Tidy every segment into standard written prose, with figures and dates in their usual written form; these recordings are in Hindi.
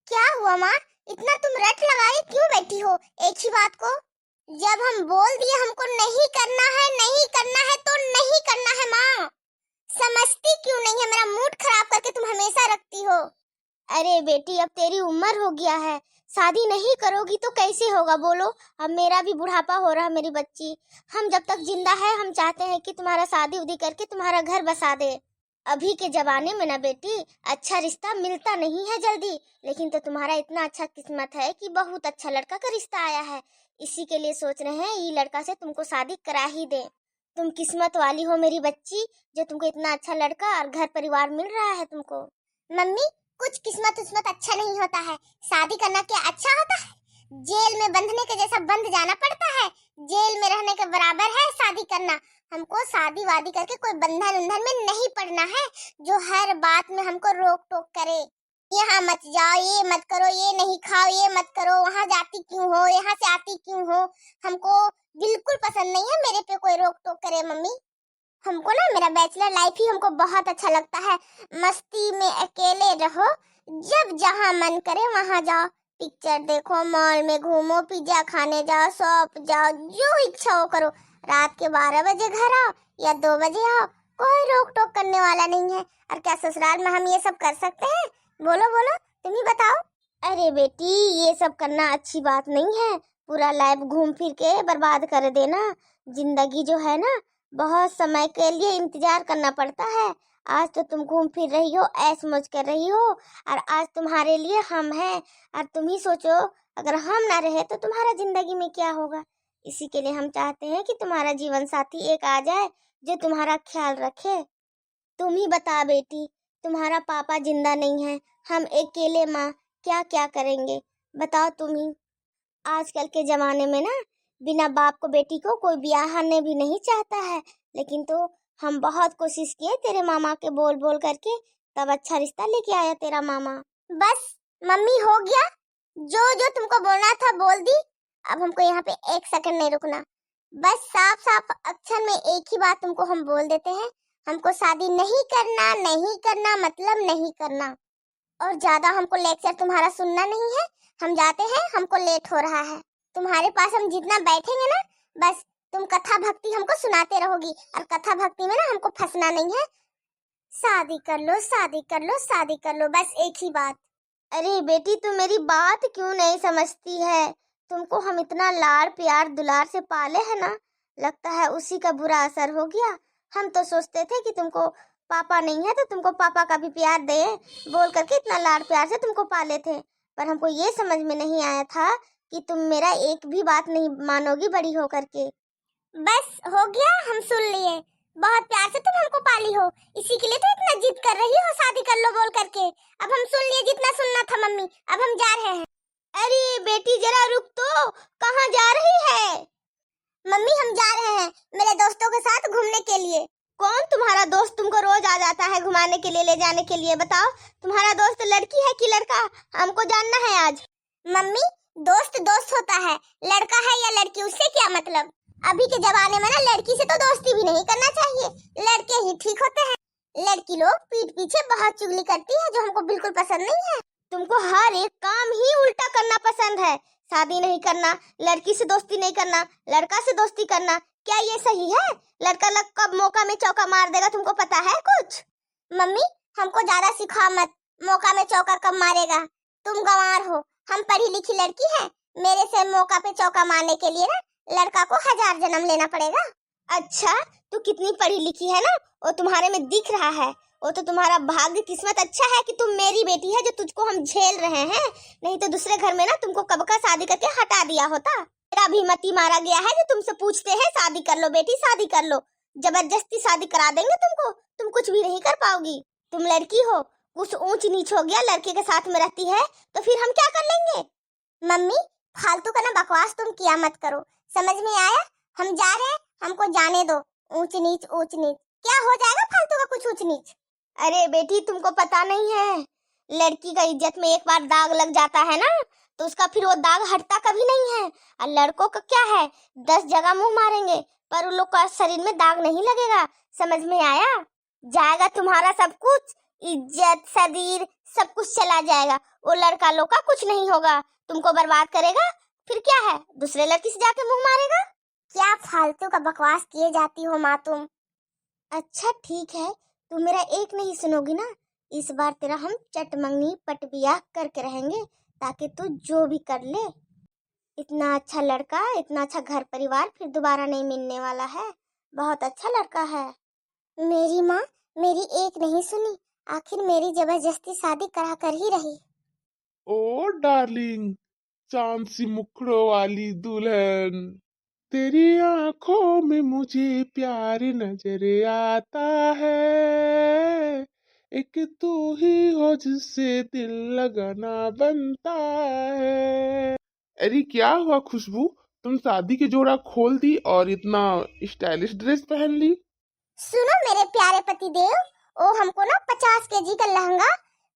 क्या हुआ माँ? इतना तुम रट लगाए क्यों बैठी हो एक ही बात को? जब हम बोल दिए हमको नहीं करना है, नहीं करना है तो नहीं करना है माँ। समझती क्यों नहीं है? मेरा मूड खराब करके तुम हमेशा रखती हो। अरे बेटी, अब तेरी उम्र हो गया है, शादी नहीं करोगी तो कैसे होगा बोलो? अब मेरा भी बुढ़ापा हो रहा है, मेरी बच्ची। हम जब तक जिंदा है हम चाहते हैं कि तुम्हारा शादी उदी करके तुम्हारा घर बसा दे। अभी के जमाने में ना बेटी, अच्छा रिश्ता मिलता नहीं है जल्दी, लेकिन तो तुम्हारा इतना अच्छा किस्मत है कि बहुत अच्छा लड़का का रिश्ता आया है। इसी के लिए सोच रहे हैं ये लड़का से तुमको शादी करा ही दे। तुम किस्मत वाली हो मेरी बच्ची, जो तुमको इतना अच्छा लड़का और घर परिवार मिल रहा है तुमको। मम्मी, कुछ किस्मत उस्मत अच्छा नहीं होता है। शादी करना क्या अच्छा होता है? जेल में बंधने के जैसा बंध जाना पड़ता है। जेल में रहने के बराबर है शादी करना। हमको शादी वादी करके कोई बंधन उंधन में नहीं पड़ना है, जो हर बात में हमको रोक टोक करे। यहाँ मत जाओ, ये मत करो, ये नहीं खाओ, ये मत करो, वहाँ जाती क्यों हो, यहाँ से आती क्यों हो। हमको बिल्कुल पसंद नहीं है मेरे पे कोई रोक टोक करे मम्मी। हमको ना मेरा बैचलर लाइफ ही हमको बहुत अच्छा लगता है। मस्ती में अकेले रहो, जब जहाँ मन करे वहाँ जाओ, पिक्चर देखो, मॉल में घूमो, पिज्जा खाने जाओ, शॉप जाओ, जो इच्छा हो करो। रात के 12 बजे घर आओ या 2 बजे आओ, कोई रोक टोक करने वाला नहीं है। और क्या ससुराल में हम ये सब कर सकते हैं? बोलो बोलो, तुम ही बताओ। अरे बेटी, ये सब करना अच्छी बात नहीं है। पूरा लाइफ घूम फिर के बर्बाद कर देना। जिंदगी जो है ना, बहुत समय के लिए इंतजार करना पड़ता है। आज तो तुम घूम फिर रही हो, ऐश मौज कर रही हो, और आज तुम्हारे लिए हम हैं। और तुम ही सोचो, अगर हम ना रहे तो तुम्हारा जिंदगी में क्या होगा। इसी के लिए हम चाहते हैं कि तुम्हारा जीवन साथी एक आ जाए जो तुम्हारा ख्याल रखे। तुम ही बता बेटी, तुम्हारा पापा जिंदा नहीं है, हम अकेले माँ क्या क्या करेंगे, बताओ तुम ही। आजकल के जमाने में ना, बिना बाप को बेटी को कोई ब्याहने भी नहीं चाहता है। लेकिन तो हम बहुत कोशिश किए तेरे मामा के बोल बोल करके, तब अच्छा रिश्ता लेके आया तेरा मामा। बस मम्मी, हो गया जो जो तुमको बोलना था बोल दी। अब हमको यहाँ पे एक सेकंड नहीं रुकना। बस साफ साफ अक्षर में एक ही बात तुमको हम बोल देते हैं, हमको शादी नहीं करना, नहीं करना मतलब नहीं करना। और ज्यादा हमको लेक्चर तुम्हारा सुनना नहीं है। हम जाते हैं, हमको लेट हो रहा है। तुम्हारे पास हम जितना बैठेंगे ना, बस तुम कथा भक्ति हमको सुनाते रहोगी, और कथा भक्ति में ना हमको फंसना नहीं है। शादी कर लो, शादी कर लो, शादी कर लो, बस एक ही बात। अरे बेटी, तू मेरी बात क्यों नहीं समझती है? तुमको हम इतना लाड़ प्यार दुलार से पाले है ना, लगता है उसी का बुरा असर हो गया। हम तो सोचते थे कि तुमको पापा नहीं है तो तुमको पापा का भी प्यार दे बोल करके इतना लाड़ प्यार से तुमको पाले थे। पर हमको ये समझ में नहीं आया था कि तुम मेरा एक भी बात नहीं मानोगी बड़ी हो करके। बस हो गया, हम सुन लिए। बहुत प्यार से तुम हमको पाली हो, इसी के लिए तो इतना जिद कर रही हो शादी कर लो बोल करके। अब हम सुन लिए जितना सुनना था मम्मी, अब हम जा रहे हैं। अरे बेटी जरा रुक तो, कहाँ जा रही है? मम्मी, हम जा रहे हैं मेरे दोस्तों के साथ घूमने के लिए। कौन तुम्हारा दोस्त तुमको रोज आ जाता है घुमाने के लिए, ले जाने के लिए? बताओ, तुम्हारा दोस्त लड़की है कि लड़का? हमको जानना है आज। मम्मी, दोस्त दोस्त होता है, लड़का है या लड़की उससे क्या मतलब। अभी के जमाने में ना लड़की से तो दोस्ती भी नहीं करना चाहिए, लड़के ही ठीक होते हैं। लड़की लोग पीठ पीछे बहुत चुगली करती है, जो हमको बिल्कुल पसंद नहीं है। तुमको हर एक काम ही उल्टा करना पसंद है। शादी नहीं करना, लड़की से दोस्ती नहीं करना, लड़का से दोस्ती करना, क्या ये सही है? लड़का लग कब मौका में चौका मार देगा तुमको पता है कुछ? मम्मी, हमको ज्यादा सिखा मत, मौका में चौका कब मारेगा। तुम गंवार हो, हम पढ़ी लिखी लड़की हैं। मेरे से मौका पे चौका मारने के लिए ना लड़का को 1000 जन्म लेना पड़ेगा। अच्छा, तू कितनी पढ़ी लिखी है ना, वो तुम्हारे में दिख रहा है। वो तो तुम्हारा भाग्य किस्मत अच्छा है कि तुम मेरी बेटी है, जो तुझको हम झेल रहे हैं। नहीं तो दूसरे घर में ना तुमको कब का शादी करके हटा दिया होता। मेरा भी मती मारा गया है जो तुमसे पूछते हैं शादी कर लो बेटी, शादी कर लो। जबरदस्ती शादी करा देंगे तुमको, तुम कुछ भी नहीं कर पाओगी। तुम लड़की हो, कुछ ऊंच नीच हो गया, लड़के के साथ में रहती है तो फिर हम क्या कर लेंगे। मम्मी, फालतू का ना बकवास तुम किया मत करो, समझ में आया? हम जा रहे हैं, हमको जाने दो। ऊंच नीच क्या हो जाएगा फालतू का कुछ ऊंच नीच। अरे बेटी, तुमको पता नहीं है, लड़की का इज्जत में एक बार दाग लग जाता है ना, तो उसका फिर वो दाग हटता कभी नहीं है। और लड़कों का क्या है, 10 जगह मुंह मारेंगे पर उन लोग का शरीर में दाग नहीं लगेगा। समझ में आया? जाएगा तुम्हारा सब कुछ, इज्जत शरीर सब कुछ चला जाएगा। वो लड़का लोग का कुछ नहीं होगा, तुमको बर्बाद करेगा, फिर क्या है, दूसरे लड़की से जाके मुंह मारेगा। क्या फालतू का बकवास किए जाती हो माँ तुम। अच्छा ठीक है, तुम मेरा एक नहीं सुनोगी ना, इस बार तेरा हम चटमंगनी पटबिया करके रहेंगे, ताकि तू जो भी कर ले। इतना अच्छा लड़का, इतना अच्छा घर परिवार फिर दोबारा नहीं मिलने वाला है, बहुत अच्छा लड़का है। मेरी माँ मेरी एक नहीं सुनी, आखिर मेरी जबरदस्ती शादी करा कर ही रही। ओ डार्लिंग, चांद सी मुखड़ों वाली दुल्हन, तेरी आंखों में मुझे प्यार नजर आता है, एक तू ही हो जिससे दिल लगाना बनता है। अरे क्या हुआ खुशबू, तुम शादी की जोड़ा खोल दी और इतना स्टाइलिश ड्रेस पहन ली। सुनो मेरे प्यारे पति देव, ओ हमको ना 50 kg का लहंगा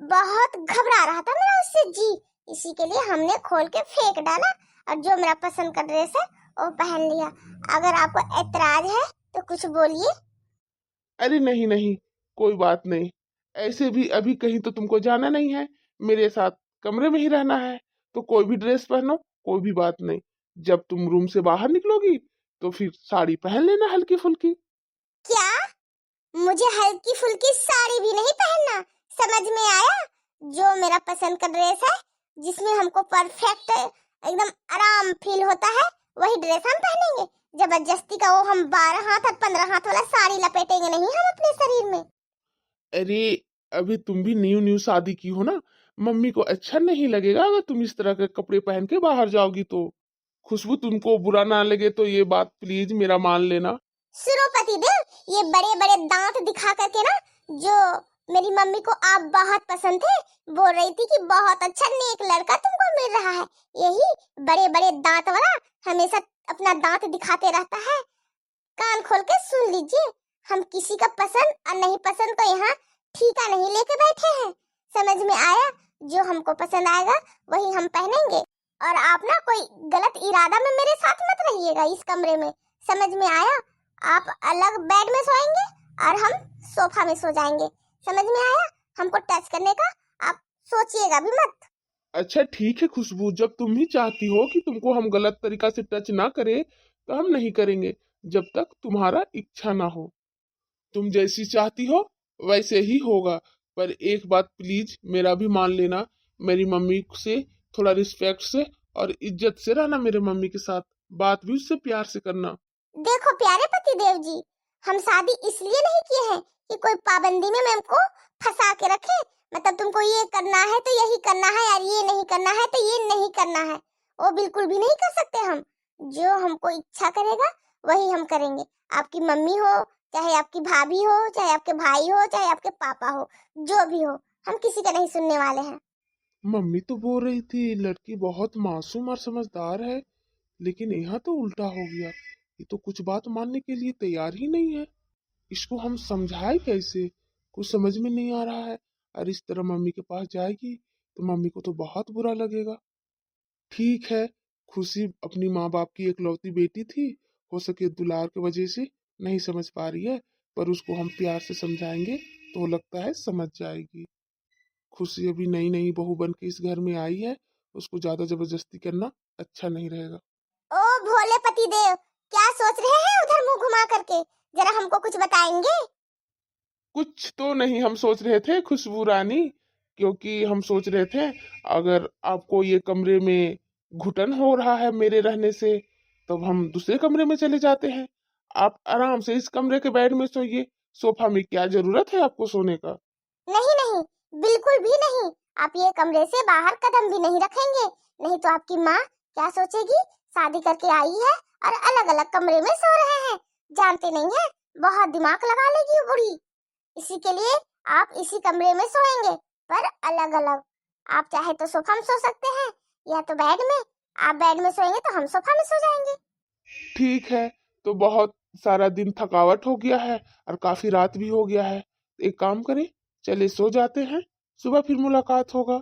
बहुत घबरा रहा था मेरा उससे जी, इसी के लिए हमने खोल के फेंक डाला और जो मेरा पसंद का ड्रेस है वो पहन लिया। अगर आपको ऐतराज है तो कुछ बोलिए। अरे नहीं नहीं, कोई बात नहीं, ऐसे भी अभी कहीं तो तुमको जाना नहीं है, मेरे साथ कमरे में ही रहना है, तो कोई भी ड्रेस पहनो, कोई भी बात नहीं। जब तुम रूम से बाहर निकलोगी तो फिर साड़ी पहन लेना हल्की फुल्की। क्या मुझे हल्की फुल्की साड़ी भी नहीं पहनना, समझ में आया? जो मेरा पसंद का ड्रेस है, जिसमें हमको परफेक्ट एकदम आराम फील होता है, वही ड्रेस हम पहनेंगे। जबरदस्ती का वो हम 12 हाथ और 15 हाथ वाला साड़ी लपेटेंगे नहीं हम अपने शरीर में। अरे अभी तुम भी न्यू न्यू शादी की हो ना, मम्मी को अच्छा नहीं लगेगा अगर तुम इस तरह के कपड़े पहन के बाहर जाओगी तो। खुशबू तुमको बुरा ना लगे तो ये बात प्लीज मेरा मान लेना। सुनो पतिदेव, ये बड़े बड़े दांत दिखा करके ना, जो मेरी मम्मी को आप बहुत पसंद थे, बोल रही थी कि बहुत अच्छा नेक लड़का तुमको मिल रहा है, यही बड़े बड़े दांत वाला हमेशा अपना दांत दिखाते रहता है। कान खोल के सुन लीजिए, हम किसी का पसंद और नहीं पसंद को यहाँ ठीका नहीं लेके बैठे हैं, समझ में आया? जो हमको पसंद आएगा वही हम पहनेंगे। और आप ना कोई गलत इरादा में मेरे साथ मत रहिएगा इस कमरे में, समझ में आया? आप अलग बेड में सोएंगे और हम सोफा में सो जाएंगे, समझ में आया? हमको टच करने का आप सोचिएगा भी मत। अच्छा ठीक है खुशबू, जब तुम ही चाहती हो कि तुमको हम गलत तरीका से टच ना करें तो हम नहीं करेंगे, जब तक तुम्हारा इच्छा ना हो। तुम जैसी चाहती हो वैसे ही होगा। पर एक बात प्लीज मेरा भी मान लेना, मेरी मम्मी से थोड़ा रिस्पेक्ट से और इज्जत से रहना, मेरे मम्मी के साथ बात भी उससे प्यार से करना। देखो प्यारे पति देव जी, हम शादी इसलिए नहीं किए हैं कि कोई पाबंदी में हमको फंसा के रखे, मतलब तुमको ये करना है तो यही करना है और ये नहीं करना है तो ये नहीं करना है, वो बिल्कुल भी नहीं कर सकते हम। जो हमको इच्छा करेगा वही हम करेंगे। आपकी मम्मी हो, चाहे आपकी भाभी हो, चाहे आपके भाई हो, चाहे आपके पापा हो, जो भी हो, हम किसी का नहीं सुनने वाले हैं। मम्मी तो बोल रही थी लड़की बहुत मासूम और समझदार है, लेकिन यहाँ तो उल्टा हो गया, ये तो कुछ बात मानने के लिए तैयार ही नहीं है। इसको हम समझाए कैसे, कुछ समझ में नहीं आ रहा है। और इस तरह मम्मी के पास जाएगी तो मम्मी को तो बहुत बुरा लगेगा। ठीक है, खुशी अपनी माँ बाप की इकलौती बेटी थी, हो सके दुलार की वजह से नहीं समझ पा रही है, पर उसको हम प्यार से समझाएंगे तो लगता है समझ जाएगी। खुशी अभी नई नई बहू बन के इस घर में आई है, उसको ज्यादा जबरदस्ती करना अच्छा नहीं रहेगा। ओ भोले पति देव, क्या सोच रहे हैं उधर मुंह घुमा करके, जरा हमको कुछ बताएंगे? कुछ तो नहीं हम सोच रहे थे खुशबू रानी, क्योंकि हम सोच रहे थे अगर आपको ये कमरे में घुटन हो रहा है मेरे रहने से, तब हम दूसरे कमरे में चले जाते हैं। आप आराम से इस कमरे के बेड में सोइए, सोफा में क्या जरूरत है आपको सोने का। नहीं नहीं, बिल्कुल भी नहीं, आप ये कमरे से बाहर कदम भी नहीं रखेंगे, नहीं तो आपकी माँ क्या सोचेगी, शादी करके आई है और अलग अलग कमरे में सो रहे हैं, जानते नहीं है, बहुत दिमाग लगा लेगी वो बुढ़ी। इसी के लिए आप इसी कमरे में सोएंगे, पर अलग अलग। आप चाहे तो सोफा में सो सकते हैं या तो बेड में, आप बेड में सोएंगे तो हम सोफा में सो जाएंगे। ठीक है, तो बहुत सारा दिन थकावट हो गया है और काफी रात भी हो गया है, एक काम करें, चले सो जाते हैं, सुबह फिर मुलाकात होगा।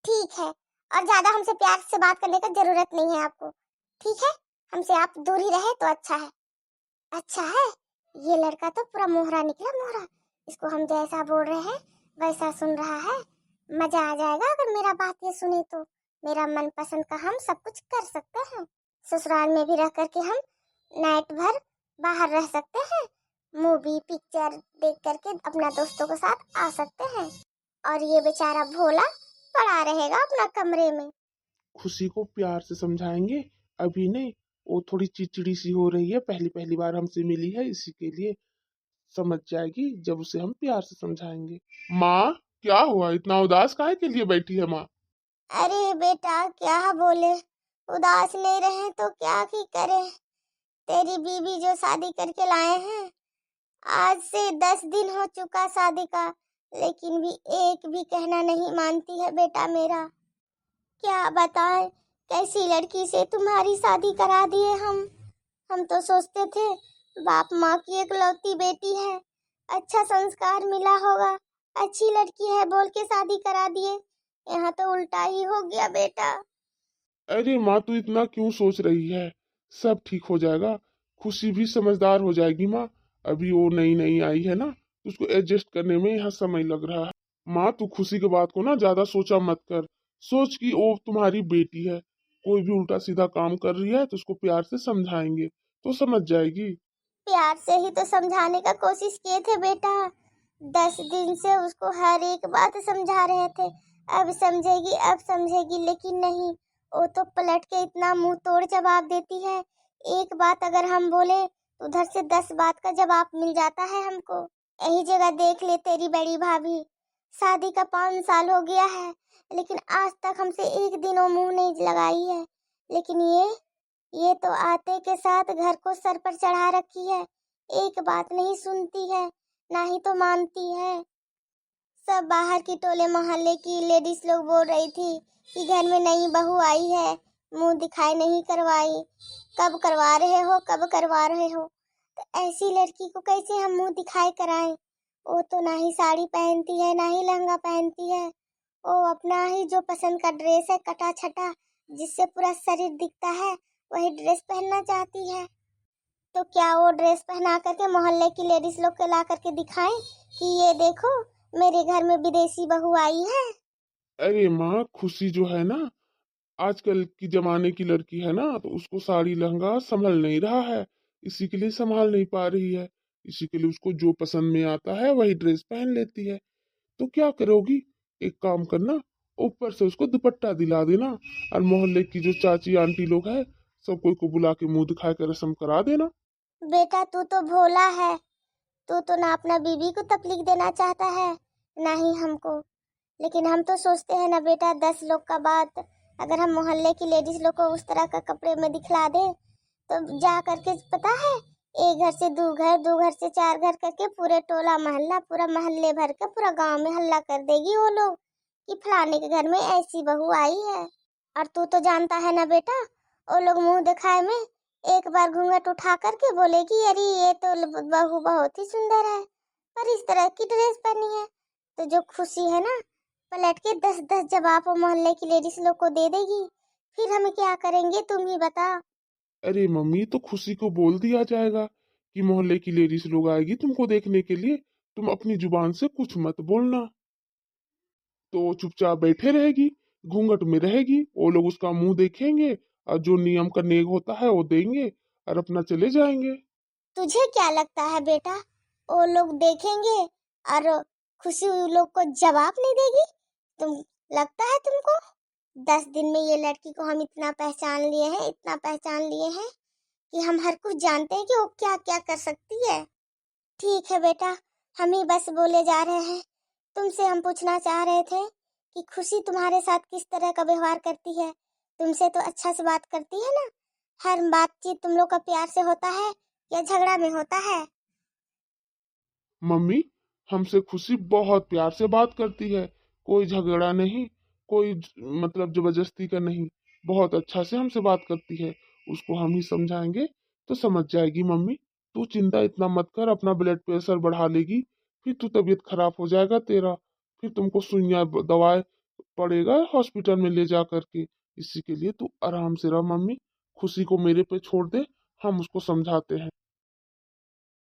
ठीक है, और ज्यादा हमसे प्यार से बात करने की जरूरत नहीं है आपको, ठीक है? हमसे आप दूर ही रहे तो अच्छा है। अच्छा है, ये लड़का तो पूरा मोहरा निकला मोहरा, इसको हम जैसा बोल रहे हैं वैसा सुन रहा है। मजा आ जाएगा अगर मेरा बात ये सुने तो। मेरा मनपसंद का हम सब कुछ कर सकते हैं। ससुराल में भी रह करके हम नाइट भर बाहर रह सकते हैं, मूवी पिक्चर देख करके अपना दोस्तों के साथ आ सकते हैं। और ये बेचारा भोला पड़ा रहेगा अपना कमरे में। खुशी को प्यार से समझाएंगे, अभी नहीं। वो थोड़ी चिड़चिड़ी सी हो रही है, पहली पहली बार हमसे मिली है, इसी के लिए। समझ जाएगी जब उसे हम प्यार से समझाएंगे। माँ, क्या हुआ? इतना उदास काहे के लिए बैठी है माँ? अरे बेटा क्या बोले, उदास नहीं रहे तो क्या ही करे। तेरी बीवी जो शादी करके लाए हैं, आज से 10 दिन हो चुका शादी का, लेकिन भी एक भी कहना नहीं मानती है बेटा मेरा। क्या बताएं कैसी लड़की से तुम्हारी शादी करा दिए हम तो सोचते थे बाप माँ की एकलौती बेटी है, अच्छा संस्कार मिला होगा, अच्छी लड़की है बोल के शादी करा दिए। यहाँ तो उल्टा ही हो गया बेटा। अरे माँ, तू इतना क्यों सोच रही है? सब ठीक हो जाएगा। खुशी भी समझदार हो जाएगी माँ। अभी वो नई नई आई है ना, तो उसको एडजस्ट करने में यहाँ समय लग रहा है। माँ, तू खुशी की बात को ना ज्यादा सोचा मत कर। सोच कि वो तुम्हारी बेटी है, कोई भी उल्टा सीधा काम कर रही है तो उसको प्यार से समझाएंगे तो समझ जाएगी। प्यार से ही तो समझाने का कोशिश किए थे बेटा, 10 दिन से उसको हर एक बात समझा रहे थे, अब समझेगी अब समझेगी, लेकिन नहीं, वो तो पलट के इतना मुंह तोड़ जवाब देती है। एक बात अगर हम बोले तो उधर से 10 बात का जवाब मिल जाता है हमको। यही जगह देख ले तेरी बड़ी भाभी, शादी का 5 साल हो गया है, लेकिन आज तक हमसे एक दिन वो मुंह नहीं लगाई है। लेकिन ये तो आते के साथ घर को सर पर चढ़ा रखी है, एक बात नहीं सुनती है, ना ही तो मानती है। सब बाहर की टोले मोहल्ले की लेडीज लोग बोल रही थी कि घर में नई बहू आई है, मुंह दिखाई नहीं करवाई, कब करवा रहे हो कब करवा रहे हो। तो ऐसी लड़की को कैसे हम मुंह दिखाई कराएं? वो तो ना ही साड़ी पहनती है ना ही लहंगा पहनती है, वो अपना ही जो पसंद का ड्रेस है कटा छटा जिससे पूरा शरीर दिखता है वही ड्रेस पहनना चाहती है। तो क्या वो ड्रेस पहना करके मोहल्ले की लेडीज लोग को ला करके दिखाएं कि ये देखो मेरे घर में विदेशी बहू आई है। अरे माँ, खुशी जो है ना, आजकल की जमाने की लड़की है ना, तो उसको साड़ी लहंगा संभल नहीं रहा है, इसी के लिए संभाल नहीं पा रही है। इसी के लिए उसको जो पसंद में आता है वही ड्रेस पहन लेती है। तो क्या करोगी? एक काम करना, ऊपर से उसको दुपट्टा दिला देना, और मोहल्ले की जो चाची आंटी लोग हैं, सब कोई को बुला के मुंह दिखा कर रस्म करा देना। बेटा तू तो भोला है, तू तो ना अपना बीवी को तकलीफ देना चाहता है ना ही हमको। लेकिन हम तो सोचते हैं ना बेटा, 10 लोग का बात अगर हम मोहल्ले की लेडीज लोग को उस तरह का कपड़े में दिखला दे तो जा करके पता है, एक घर से दो घर से 4 घर करके पूरे टोला मोहल्ला पूरा मोहल्ले भर के पूरा गांव में हल्ला कर देगी वो लोग कि फलाने के घर में ऐसी बहू आई है। और तू तो जानता है ना बेटा, वो लोग मुंह दिखाए में एक बार घूंघट उठा करके बोलेगी अरे ये तो बहू बहुत ही सुंदर है, पर इस तरह की ड्रेस पहनी है। तो जो खुशी है ना, पलट के 10-10 जवाब वो मोहल्ले की लेडीज लोग को दे देगी, फिर हम क्या करेंगे तुम ही बता। अरे मम्मी, तो खुशी को बोल दिया जाएगा कि मोहल्ले की लेडीज लोग आएगी तुमको देखने के लिए, तुम अपनी जुबान से कुछ मत बोलना। तो वो चुपचाप बैठे रहेगी, घूंघट में रहेगी, वो लोग उसका मुंह देखेंगे और जो नियम का नेग होता है वो देंगे और अपना चले जाएंगे। तुझे क्या लगता है बेटा, वो लोग देखेंगे और खुशी उन लोग को जवाब नहीं देगी? तुम लगता है तुमको 10 दिन में ये लड़की को हम इतना पहचान लिए हैं, इतना पहचान लिए हैं कि हम हर कुछ जानते हैं कि वो क्या क्या कर सकती है। ठीक है बेटा, हम ही बस बोले जा रहे हैं। तुमसे हम पूछना चाह रहे थे कि खुशी तुम्हारे साथ किस तरह का व्यवहार करती है, तुमसे तो अच्छा से बात करती है ना? हर बातचीत तुम लोग का प्यार से होता है या झगड़ा में होता है? मम्मी, हमसे खुशी बहुत प्यार से बात करती है, कोई झगड़ा नहीं, कोई मतलब जबरदस्ती का नहीं। बहुत अच्छा से हमसे बात करती है, उसको हम ही समझाएंगे तो समझ जाएगी। मम्मी, तू चिंता इतना मत कर, अपना ब्लड प्रेशर बढ़ा लेगी, फिर तू तबीयत खराब हो जाएगा तेरा, फिर तुमको सुइयां दवाई पड़ेगा हॉस्पिटल में ले जा करके। इसी के लिए तू आराम से रह मम्मी, खुशी को मेरे पे छोड़ दे, हम उसको समझाते हैं।